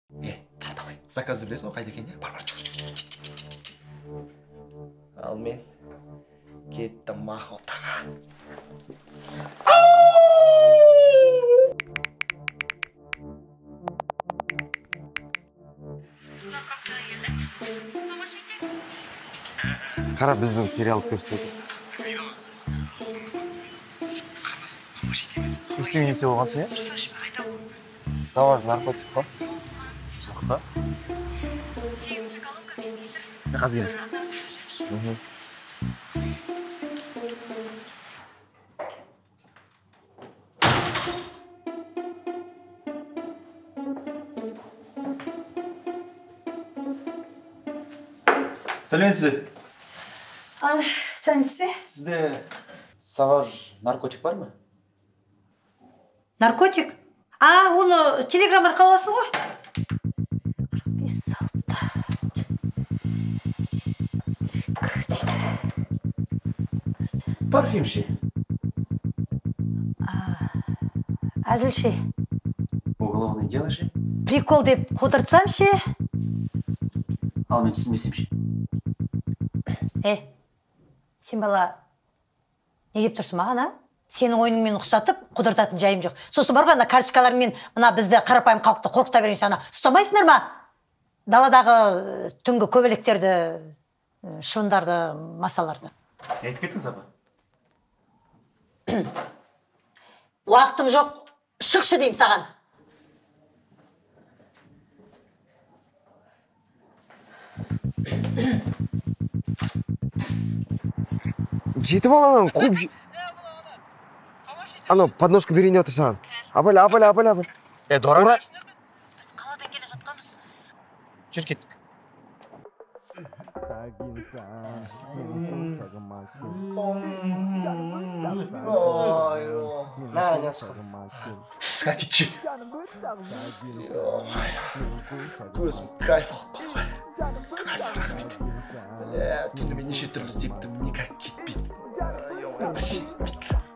Давай, заказды білесің ғой қайда екен, бар, ал мен кеттім мақотаға. Қара біздің сериал көрсетеді. Ештеңе несе болғансың, Саваж наркотик па? Жоқ па? 8-ші колонка 5 литр. Қазір. Сәлеметсіз бе? Сәлеметсіз бе? Сізде Саваж наркотик бар ма? Наркотик? Оны телеграм арқылы аласың ғой? Парфюм ше? Әзіл ше? Уголовное дело ше? Прикол деп қодыртсам ше? Ал мен түсінбесем ше? Сен бала не деп тұрсың маған, Сенің ойыныңмен ұқсатып, құдыртатын жайым жоқ. Сосын бар ғой, ана карточкалармен бізді қарапайым халықты қорқыта берген ана ұстамайсыңдар ма? Даладағы түнгі көбелектерді, шыбындарды, масаларды. Айтып кеттіңіз апа? Уақытым жоқ, шықшы деймін саған. Жеті баладан қуып... Ано, подножка берейін отыр саған. Абыл. Дора? Біз қаладан келе жатқанбыз. Жүр кеттік. Әкетші. Көзім кайф алып қалды ғой. Кайф, рахмет. Түнімен неше түрлі істептім, никак кетпейді.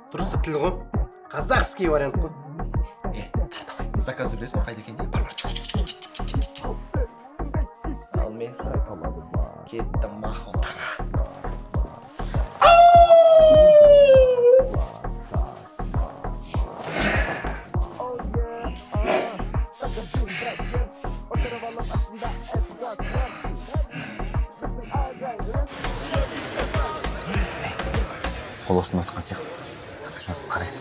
Дұрысты тіл ғой. Қазақский вариант қой. Давай, заказды білесің ғой қайда екен, бар, ал мен кеттім мақотаға. Қол осында отқан сияқты. Тақтышын отып қарайды.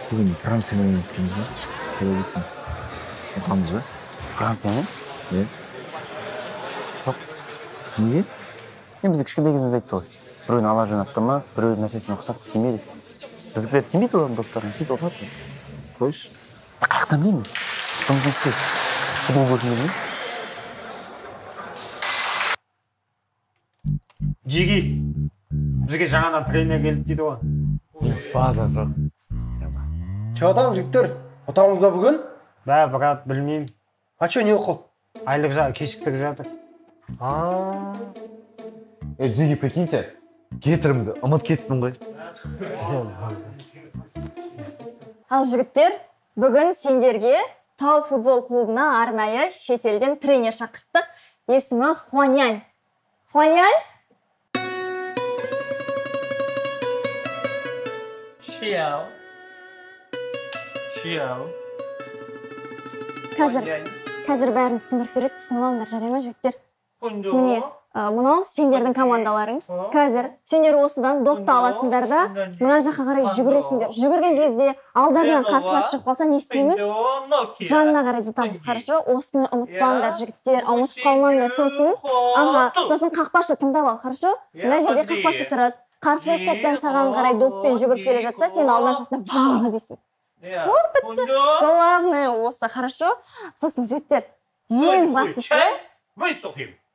Бүгін Франциямен ескеніз бе? Сөйлесің. Ұтамыз ба? Франциямен? Жоқ. Неге? Бізді кішкентай кезіміз айтты ғой. Біреуін ала жөнатты ма, біреудің нәрсесіне ұқсатыс тимейді. Біздікілер тимейді олардың доптарын, сөйтіп оқылады біз. Қойш. Қаяқтан білеймін? Жұмыстың істейді. Футбол көршін білмейді. Жиги, бізге жаңадан тренер келді дейді ғой. База жоқ. Чағатам жігіттер, ұтамыз ба бүгін? Брат, білмеймін. Чо, не оқыл? Айлық кешіктіріп жатыр. Жиги, прикиньте, кетірімді, ұмыт кеттім ғой. Ал жігіттер, бүгін сендерге Тау футбол клубына арнайы шетелден тренер шақырттық. Есімі Хуанянь. Хуанянь? Шияу. Қазір бәрін түсіндіріп береді, түсініп алыңдар, жарай ма жігіттер? Міне, мынау сендердің командаларың. Қазір сендер осыдан допты аласыңдар да, мына жаққа қарай жүгіресіңдер. Жүгірген кезде алдарынан қарсылас шығып қалса не істейміз? Жанына қарай зытамыз, қарашы. Осыны ұмытпаңдар жігіттер, ұмытып қалмаңдар. Сосын қақпашы тыңдап ал, қарашы. Мына жерде қақпашы тұрады. Қарсылас топтан саған қарай доппен жүгіріп келе жатса, сен алдан жасына ва дейсің. Сол бітті. Главное осы, хорошо? Сосын жігіттер, ең бастысы...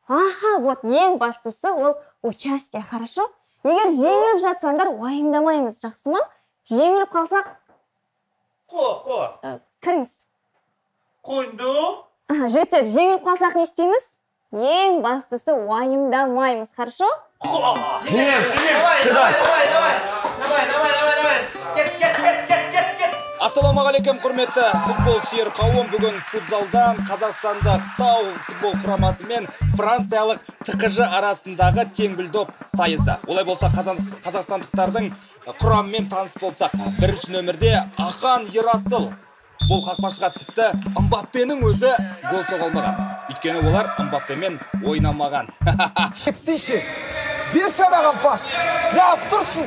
Вот, ең бастысы ол участие, хорошо? Егер жеңіліп жатсаңдар, уайымдамаймыз, жақсы ма? Жеңіліп қалсақ... Кіріңіз. Жігіттер, жеңіліп қалсақ не істейміз? Ең бастысы уайымдамаймыз, хорошо? Ассаламу Ассалаумағалейкум құрметті футбол сүйер қауым. Бүгін футзалдан Қазақстандық Тау футбол құрамасы мен Франциялық ТКЖ арасындағы теңбіл-доп сайысы. Олай болса қазақстандықтардың құрамымен таныс болсақ, бірінші нөмірде Ақан Ерасыл. Бұл қақпашыға тіпті Мбаппенің өзі гол соға алмаған. Өйткені олар Мбаппемен ойнамаған. Кепсейші, бер шадаған пас. Я тұрсын.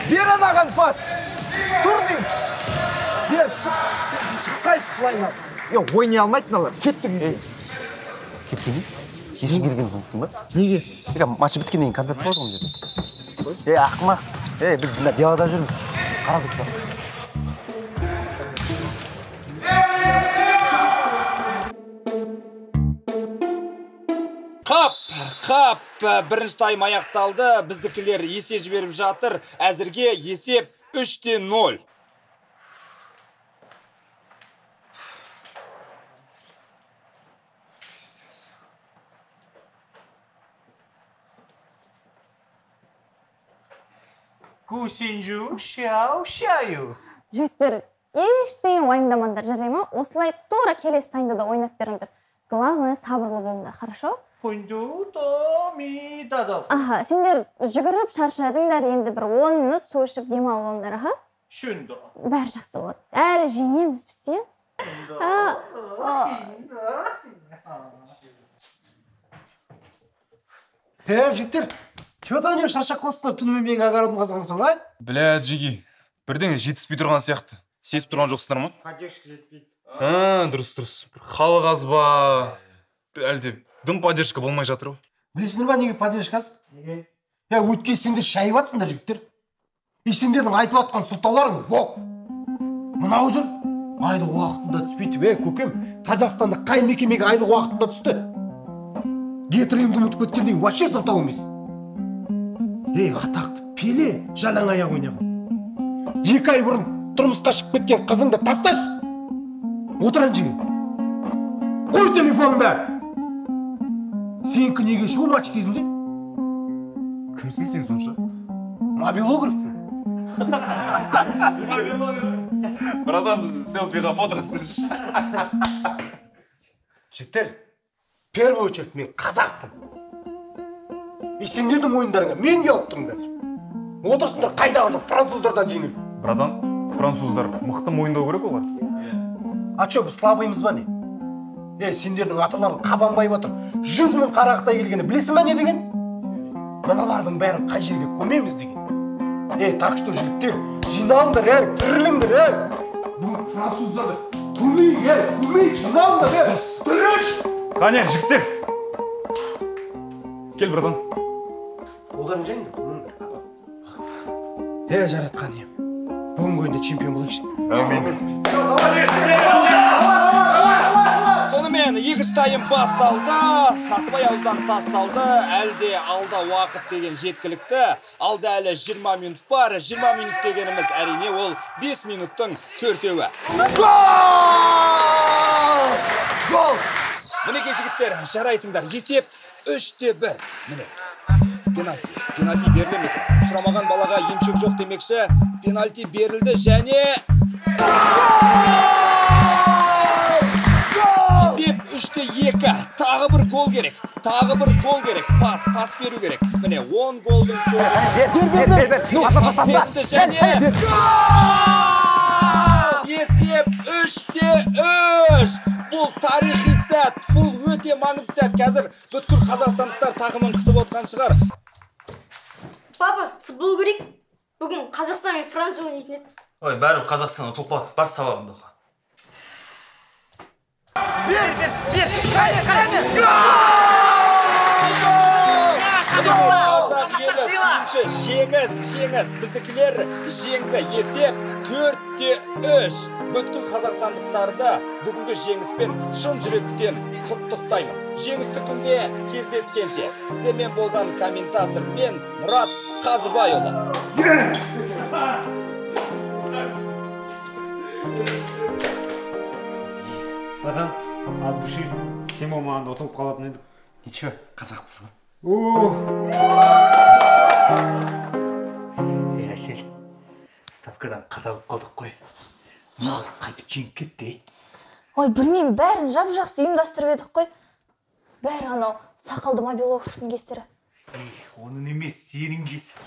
Бер анаған пас. Тұрдың. Бер, шықсайшы бұлайна. Ойнай алмайтын алар. Кеттік үйге. Кеттіңіз? Кешін келген соң ба? Неге? Матчы біткеннен кейін концерт болады ғой жерде. Ақымақ. Біз мына делада жүрміз. Қарадық па. Қап, бірінші тайм аяқталды. Біздікілер есе жіберіп жатыр. Әзірге есеп 3-0. Кусинжу, шау. Жігіттер, ештеңе уайымдамаңдар, жарай ма? Осылай тура келесі таймда да ойнап беріңдер. Главное, сабырлы болыңдар, хорошо? Аха, сендер жүгіріп шаршадыңдар, енді бір 10 минут су ішіп демалып алыңдар, аха? Шүндо. Бәрі жақсы болады. Әрі жеңеміз біз, е? Жігіттер, чего-то не шаршақ қосылар түнімен менің огородым қазғансың, а? Бля, Джиги, бірдеңе жетіспей тұрған сияқты. Сезіп тұрған жоқсыңдар ма? Поддержка жетпейді. Дұрыс. Халық аз ба? Әлде дым поддержка болмай жатыр ғой. Білесіңдер ма неге поддержкасы? Неге? Өткен сендер шайып атсыңдар, жігіттер. Сендердің айтып атқан сылтауларың, бол. Мынау жүр, айлық уақытында түспейді. Көкем, Қазақстанда қай мекемеге айлық уақытында түсті? Гетерімді ұмытып кеткендей, вообще сылтау емес. Атақты Пеле жалаң аяқ ойнаған. 2 ай бұрын тұрмысқа шығып кеткен қызыңды тасташ. Отыран жеңе. Қой телефоныңды. Сенікі неге шу матч кезінде? Кімсің сен сонша? Мобилограф. Братан, біз селфиға фото түсірші. Жігіттер, первый очередь мен қазақпын. Сендердің ойындарыңа мен келіп тұрмын қазір. Отырсыңдар қайдағы жоқ француздардан жеңіл. Братан, француздар мықты мойындау керек олар. А чё, біз слабыймыз ба не? Сендердің аталарың қабанбай отыр. 100 мың қарақтай келгені білесің ба не деген? Мыналардың бәрін қай жерге көмеміз деген. Так что жігіттер, жиналыңдар, тіріліңдер, бұл француздарды көмейік, жиналыңдар, тіріш! Қане, жігіттер! Кел, братан. Қолдарын жайыңдар. Жаратқан ем. Бүгінгі ойында чемпион болайықшы. Әмин. Сонымен, екінші тайм басталды, Насыбай ауыздан тасталды, әлде алда уақыт деген жеткілікті, алда әлі 20 минут бар, 20 минут дегеніміз әрине ол 5 минуттың 4-еуі. Гол! Мінеке жігіттер, жарайсыңдар, есеп 3-1. Міне, пенальти берілі мекен. Сұрамаған балаға емшек жоқ демекші, пенальти берілді және... Есеп 3-2, тағы бір гол керек, пас беру керек. Міне, 10 голдың пас берілді және... Есеп 3-3. Бұл тарихи сәт, бұл өте маңызды сәт. Қазір бүткіл қазақстандықтар тағымын қысып отқан шығар. Папа, футбол көрейік. Бүгін Қазақстан мен Франция ойнайтын еді. Ой, бәрі Қазақстан ұтылып бар сабағында. Қазақ елі жеңіс. Біздікілер жеңді. Есеп 4-3. Бүткіл қазақстандықтарды бүгінгі жеңіспен шын жүректен құттықтаймын. Жеңісті күнде кездескенше сіздермен болған комментатор мен Мұрат Қазыбайұлы. Братан, от души сен болмағанда ұтылып қалатын едік. Ничего, қазақпыз ғой. Әсел, ставкадан қадалып қалдық қой. Қайтып жеңіп кетті. Ой, білмеймін, бәрін жап-жақсы ұйымдастырып едік қой. Бәрі анау сақалды мобилографтың кесірі. Оның емес, сенің кесір.